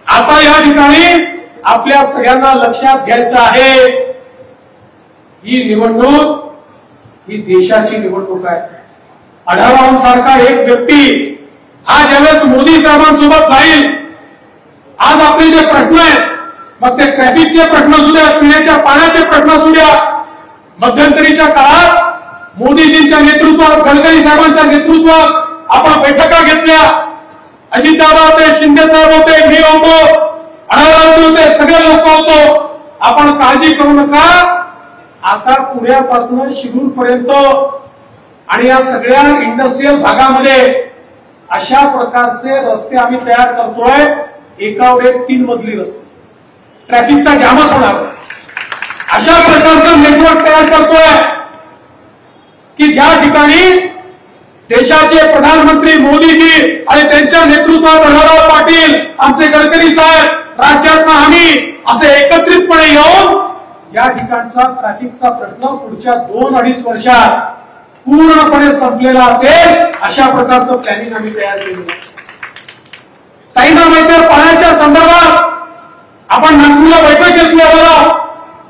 आता या ठिकाणी आपल्या सगळ्यांना लक्षात घ्यायचं आहे, ही निवडणूक ही देशाची निवडणूक आहे. आढावांसारखा एक व्यक्ती हा ज्यावेळेस मोदी साहेबांसोबत जाईल, आज आपले जे प्रश्न आहेत, मग ते ट्रॅफिकचे प्रश्न असू द्या, पिण्याच्या पाण्याचे प्रश्न असू द्या, मध्यंतरीच्या काळात मोदीजींच्या नेतृत्वात, गडकरी साहेबांच्या नेतृत्वात आपण बैठका घेतल्या. अजितदादा होते, शिंदे साहेब होते, मी होतो, आढावा होते, सगळे लोक होतो. आपण काळजी करू नका, आता पुण्यापासून शिरूर पर्यंत आणि या सगळ्या इंडस्ट्रीयल भागामध्ये अशा प्रकारचे रस्ते आम्ही तयार करतोय, एकावर एक 3 मजली रस्ते, ट्रॅफिकचा जामच होणार. अशा प्रकारचं नेटवर्क तयार करतोय की ज्या ठिकाणी देशाचे प्रधानमंत्री मोदीजी आणि त्यांच्या नेतृत्वात आढळराव पाटील, आमचे गडकरी साहेब, राज्यातनं आम्ही असे एकत्रितपणे येऊन या ठिकाणचा ट्रॅफिकचा प्रश्न पुढच्या 2-2.5 वर्षात पूर्णपणे संपलेला असेल, अशा प्रकारचं प्लॅनिंग आम्ही तयार केलं. ताईंना माहिती, पाण्याच्या संदर्भात आपण नागपूरला बैठक घेतली. बघा,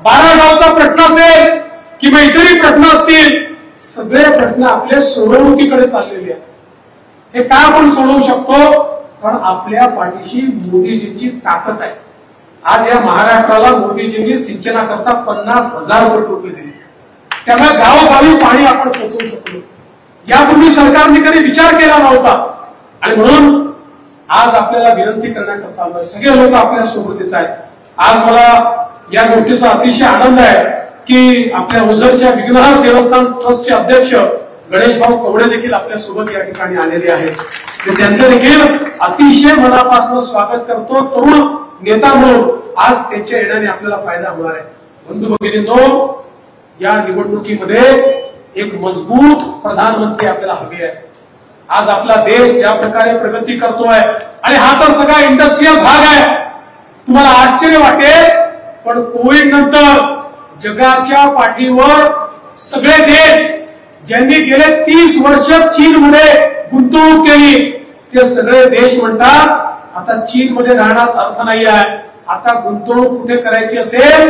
12 गावचा प्रश्न असेल किंवा इतरही प्रश्न असतील, सगळे प्रश्न आपले सोडवणुकीकडे चाललेले आहेत. हे काय आपण सोडवू शकतो? कारण आपल्या पाठीशी मोदीजींची ताकद आहे. आज या महाराष्ट्राला मोदीजींनी सिंचनाकरता 50,000 कोटी रुपये दिले, त्यामुळे गावोगावी पाणी आपण पोहोचवू शकलो. यापूर्वी सरकारने कधी विचार केला नव्हता आणि म्हणून आज आपल्याला विनंती करण्याकरता आलोय. सगळे लोक आपल्या सोबत येत आहेत. आज मला या गोष्टीचा अतिशय आनंद आहे की आपल्या ओझरच्या विघ्नहर देवस्थान ट्रस्टचे अध्यक्ष गणेश भाऊ कवडे देखील आपल्या सोबत या ठिकाणी आलेले आहेत. त्यांचे देखील अतिशय मनापासून स्वागत करतो. तरुण नेता म्हणून आज त्यांच्या येण्याने आपल्याला फायदा होणार आहे. बंधू भगिनींनो, या निवडणुकीमध्ये एक मजबूत प्रधानमंत्री आपल्याला हवे आहे. आज आपला देश ज्या प्रकारे प्रगती करतोय आणि हा तर सगळा इंडस्ट्रीयल भाग आहे, तुम्हाला आश्चर्य वाटेल, पण कोविड नंतर जगाच्या पाठीवर सगळे देश ज्यांनी गेले 30 वर्ष चीनमध्ये गुंतवणूक केली, ते सगळे देश म्हणतात आता चीनमध्ये राहण्यात अर्थ नाही आहे. आता गुंतवणूक कुठे करायची असेल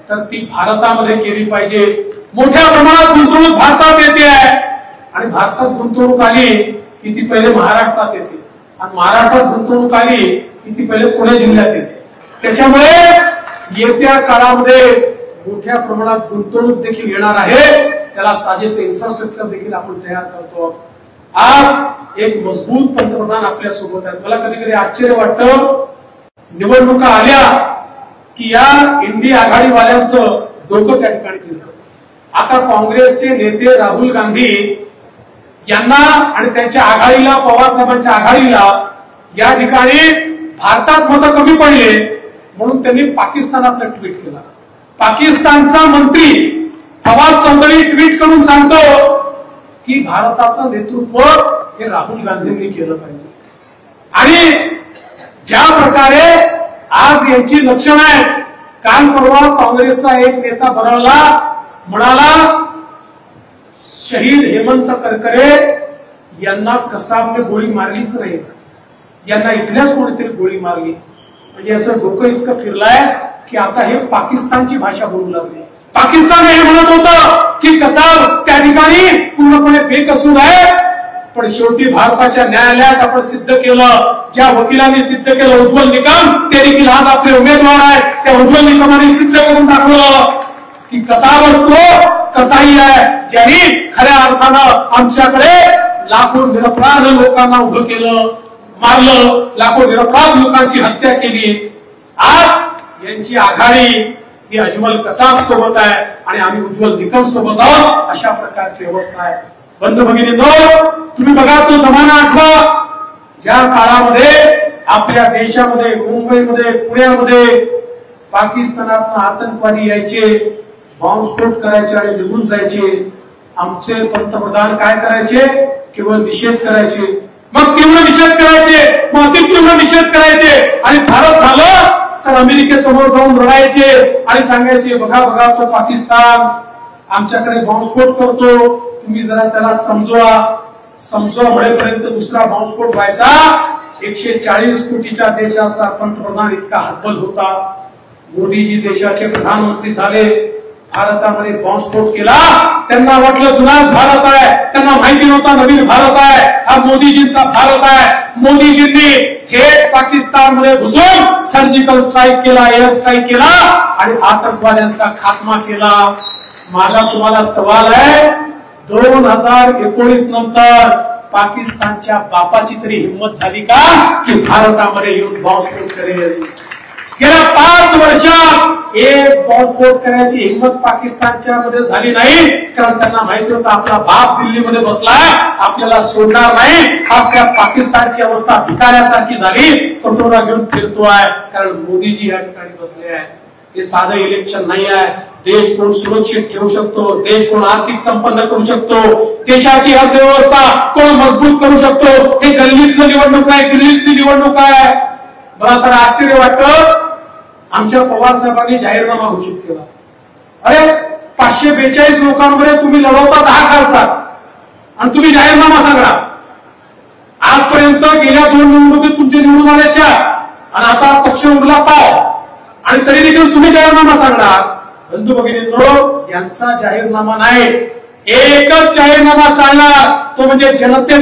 तर ती भारतामध्ये केली पाहिजे. मोठ्या प्रमाणात गुंतवणूक भारतात येते आहे आणि भारतात गुंतवणूक आली की ती पहिले महाराष्ट्रात येते आणि महाराष्ट्रात गुंतवणूक आली की ती पहिले पुणे जिल्ह्यात येते. त्याच्यामुळे येत्या काळामध्ये मोठ्या प्रमाणात गुंतवणूक देखील येणार आहे. त्याला साजेसे इन्फ्रास्ट्रक्चर देखील आपण तयार करतो. आज एक मजबूत पंतप्रधान आपल्या सोबत आहेत. मला कधी कधी आश्चर्य वाटतं, निवडणुका आल्या की या इंडी आघाडीवाल्यांचं डोकं त्या ठिकाणी फिरतं. आता काँग्रेसचे नेते राहुल गांधी यांना आणि त्यांच्या आघाडीला, पवार साहेबांच्या आघाडीला या ठिकाणी भारतात मतं कमी पडले म्हणून त्यांनी पाकिस्तानात ट्विट केला. पाकिस्तानचा मंत्री फवाद चौधरी ट्विट करून सांगतो की भारताचं नेतृत्व हे राहुल गांधींनी केलं पाहिजे. आणि ज्या प्रकारे आज यांची लक्षणं आहेत, काल परवा काँग्रेसचा एक नेता बनवला, म्हणाला शहीद हेमंत करकरे यांना कसाबने गोळी मारलीच नाही, यांना इथल्याच कोणीतरी गोळी मारली. म्हणजे याचं डोकं इतकं फिरलंय की आता हे पाकिस्तानची भाषा बोलू लागले. पाकिस्तान हे म्हणत होतं की कसाब त्या ठिकाणी पूर्णपणे बेकसूर आहे, पण शेवटी भारताच्या न्यायालयात आपण सिद्ध केलं, ज्या वकिलांनी सिद्ध केलं उज्ज्वल निकम, ते देखील आज आपले उमेदवार आहेत. त्या उज्ज्वल निकमांनी सिद्ध करून दाखवलं की कसाब असतो कसाही आहे, ज्यांनी खऱ्या अर्थानं आमच्याकडे लाखो निरपराध लोकांना उभं केलं, मारलं, लाखो निरपराध लोकांची हत्या केली. आज यांची आघाडी ही अजमल कसाब सोबत आहे आणि आम्ही उज्ज्वल निकम सोबत आहोत, अशा प्रकारची अवस्था आहे. बंधू भगिनींनो, तुम्ही बघा तो जमाना आठवा ज्या काळामध्ये आपल्या देशामध्ये, मुंबईमध्ये, पुण्यामध्ये पाकिस्तानातून आतंकवादी यायचे, बॉम्बस्फोट करायचे आणि निघून जायचे. आमचे पंतप्रधान काय करायचे? केवळ निषेध करायचे, मग तीव्र निषेध करायचे, मग अतितीव्र निषेध करायचे आणि भारत झालं तर अमेरिकेसमोर जाऊन रडायचे आणि सांगायचे बघा बघा तो पाकिस्तान आमच्याकडे बॉम्बस्फोट करतो, तुम्ही जरा त्याला समजवा म्हणेपर्यंत दुसरा बॉम्बस्फोट व्हायचा. 140 कोटीच्या देशाचा पंतप्रधान इतका हतबल होता. मोदीजी देशाचे प्रधानमंत्री झाले, भारतामध्ये बॉम्बस्फोट केला, त्यांना वाटलं जुनाच भारत आहे, त्यांना माहिती नव्हता नवीन भारत आहे, हा मोदीजींचा भारत आहे. मोदीजींनी थेट पाकिस्तानमध्ये घुसून सर्जिकल स्ट्राईक केला, एअर स्ट्राईक केला आणि आतंकवाद्यांचा खात्मा केला. माझा तुम्हाला सवाल आहे, 2019 नंतर पाकिस्तानच्या बापाची तरी हिंमत झाली का की भारतामध्ये येऊन बॉम्बस्फोट करेल? गेल्या 5 वर्षात एक बॉम्बस्फोट करायची हिंमत पाकिस्तानच्या मध्ये झाली नाही, कारण त्यांना माहिती होतं आपला बाप दिल्लीमध्ये बसलाय, आपल्याला सोडणार नाही. आज त्या पाकिस्तानची अवस्था भिकाऱ्यासारखी झाली, कटोरा घेऊन फिरतोय, कारण मोदीजी या ठिकाणी बसले आहेत. हे साधं इलेक्शन नाही आहे. देश कोण सुरक्षित ठेवू शकतो, देश कोण आर्थिक संपन्न करू शकतो, देशाची अर्थव्यवस्था कोण मजबूत करू शकतो, हे गल्लीतलं निवडणूक आहे, दिल्लीतली निवडणूक आहे. मला तर आश्चर्य वाटतं, आमच्या पवार साहेबांनी जाहीरनामा घोषित केला. अरे 542 लोकांमध्ये तुम्ही लढवता 10 खासदार आणि तुम्ही जाहीरनामा सांगा. आजपर्यंत गेल्या 2 निवडणुकीत तुमचे निवडून आले 4 आणि आता पक्ष उरला पाव आणि तरी देखील तुम्ही जाहीरनामा सांगणार. बंधू भगिनींनो, यांचा जाहीरनामा नाही, एकच जाहीरनामा चालणार, तो म्हणजे जनतेचा